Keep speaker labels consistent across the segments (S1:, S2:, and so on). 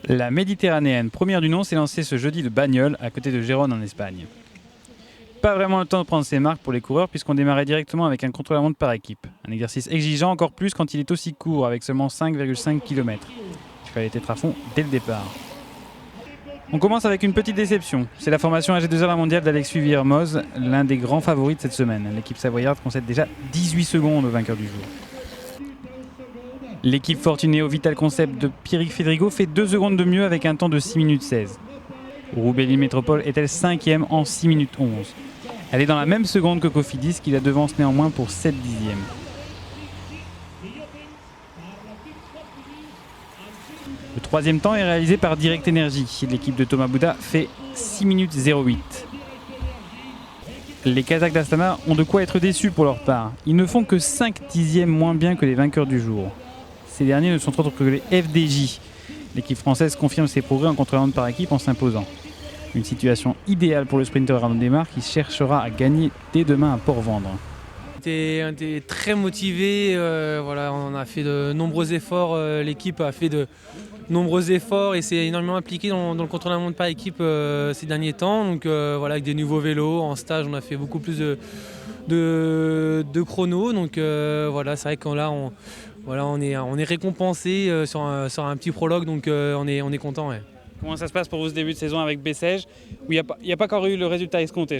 S1: La Méditerranéenne, première du nom, s'est lancée ce jeudi de Bagnoles, à côté de Gérone en Espagne. Pas vraiment le temps de prendre ses marques pour les coureurs puisqu'on démarrait directement avec un contre-la-montre par équipe. Un exercice exigeant encore plus quand il est aussi court avec seulement 5,5 km. Il fallait être à fond dès le départ. On commence avec une petite déception. C'est la formation AG2R mondiale d'Alex Suivi-Hermoz, l'un des grands favoris de cette semaine. L'équipe savoyarde concède déjà 18 secondes au vainqueur du jour. L'équipe Fortunéo Vital Concept de Pierrick Fédrigo fait 2 secondes de mieux avec un temps de 6 minutes 16. Roubaix-Lille Métropole est-elle 5e en 6 minutes 11. Elle est dans la même seconde que Cofidis qui la devance néanmoins pour 7 dixièmes. Le troisième temps est réalisé par Direct Energy. L'équipe de Thomas Bouda fait 6 minutes 08. Les Kazakhs d'Astana ont de quoi être déçus pour leur part. Ils ne font que 5 dixièmes moins bien que les vainqueurs du jour. Ces derniers ne sont autres que les FDJ. L'équipe française confirme ses progrès en contre-la-montre par équipe en s'imposant. Une situation idéale pour le sprinter Arnaud Démarre qui cherchera à gagner dès demain à Port-Vendre.
S2: On était très motivés, voilà, on a fait de nombreux efforts, l'équipe a fait de nombreux efforts et s'est énormément impliquée dans le contre-la-montre par équipe ces derniers temps. Donc voilà, avec des nouveaux vélos, en stage on a fait beaucoup plus de chronos. Donc voilà, c'est vrai que là on est récompensé sur un petit prologue, donc on est content. Ouais.
S1: Comment ça se passe pour vous ce début de saison avec Bessèges où il n'y a pas encore eu le résultat escompté?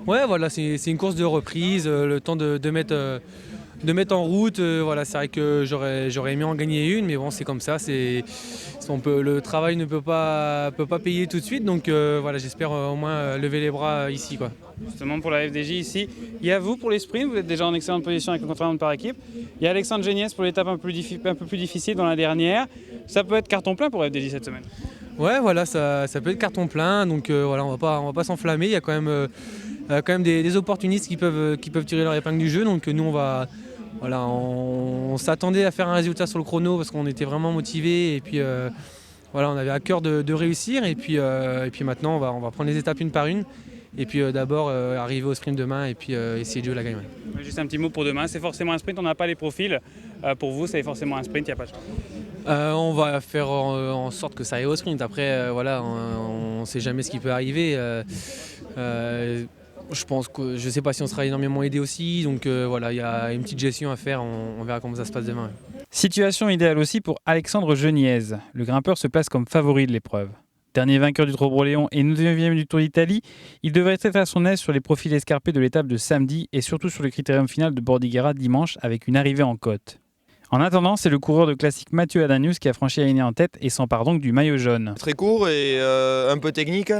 S2: Ouais, voilà, c'est une course de reprise, le temps de mettre en route. Voilà, c'est vrai que j'aurais aimé en gagner une, mais bon, c'est comme ça. Le travail ne peut pas payer tout de suite, donc voilà, j'espère au moins lever les bras ici, quoi.
S1: Justement pour la FDJ ici, il y a vous pour les sprints, vous êtes déjà en excellente position avec le contre-la-montre par équipe. Il y a Alexandre Géniès pour l'étape un peu plus difficile dans la dernière. Ça peut être carton plein pour la FDJ cette semaine.
S2: Ouais, voilà, ça peut être carton plein, donc voilà, on va pas s'enflammer. Il y a quand même des opportunistes qui peuvent tirer leur épingle du jeu, donc nous on s'attendait à faire un résultat sur le chrono parce qu'on était vraiment motivés et puis voilà, on avait à cœur de réussir et puis maintenant on va prendre les étapes une par une et puis d'abord arriver au sprint demain et puis essayer de jouer la gagne.
S1: Ouais. Juste un petit mot pour demain, c'est forcément un sprint, on n'a pas les profils. Pour vous, c'est forcément un sprint, il n'y a pas de choix.
S2: On va faire en sorte que ça aille au sprint. Après, voilà, on ne sait jamais ce qui peut arriver. Je pense que je ne sais pas si on sera énormément aidé aussi. Donc voilà, il y a une petite gestion à faire. On verra comment ça se passe demain.
S1: Situation idéale aussi pour Alexandre Geniez. Le grimpeur se place comme favori de l'épreuve. Dernier vainqueur du Trobroléon et 9e du Tour d'Italie, il devrait être à son aise sur les profils escarpés de l'étape de samedi et surtout sur le critérium final de Bordighera dimanche avec une arrivée en côte. En attendant, c'est le coureur de classique Mathieu Adanius qui a franchi Aïné en tête et s'empare donc du maillot jaune.
S3: Très court et un peu technique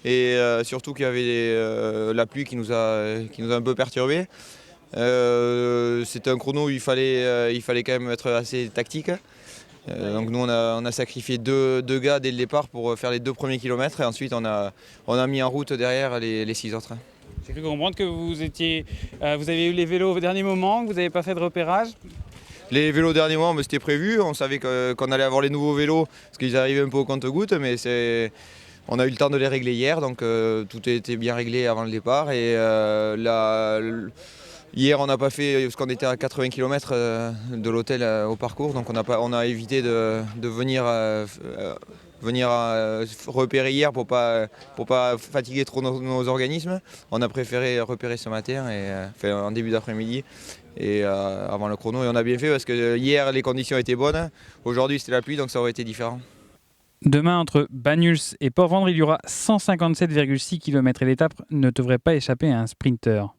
S3: et surtout qu'il y avait la pluie qui nous a un peu perturbés. C'était un chrono où il fallait quand même être assez tactique. Donc nous on a sacrifié deux gars dès le départ pour faire les 2 premiers kilomètres et ensuite on a mis en route derrière les 6 autres.
S1: J'ai cru comprendre que vous avez eu les vélos au dernier moment, que vous n'avez pas fait de repérage.
S3: Les vélos dernier moment, c'était prévu, on savait qu'on allait avoir les nouveaux vélos parce qu'ils arrivaient un peu au compte-gouttes, mais on a eu le temps de les régler hier, donc tout était bien réglé avant le départ. Et hier on n'a pas fait, parce qu'on était à 80 km de l'hôtel au parcours, donc on a évité de venir repérer hier pour pas fatiguer trop nos organismes. On a préféré repérer ce matin, en début d'après-midi et avant le chrono. Et on a bien fait parce que hier les conditions étaient bonnes, aujourd'hui c'était la pluie donc ça aurait été différent.
S1: Demain, entre Bagnoles et Port-Vendre, il y aura 157,6 km et l'étape ne devrait pas échapper à un sprinter.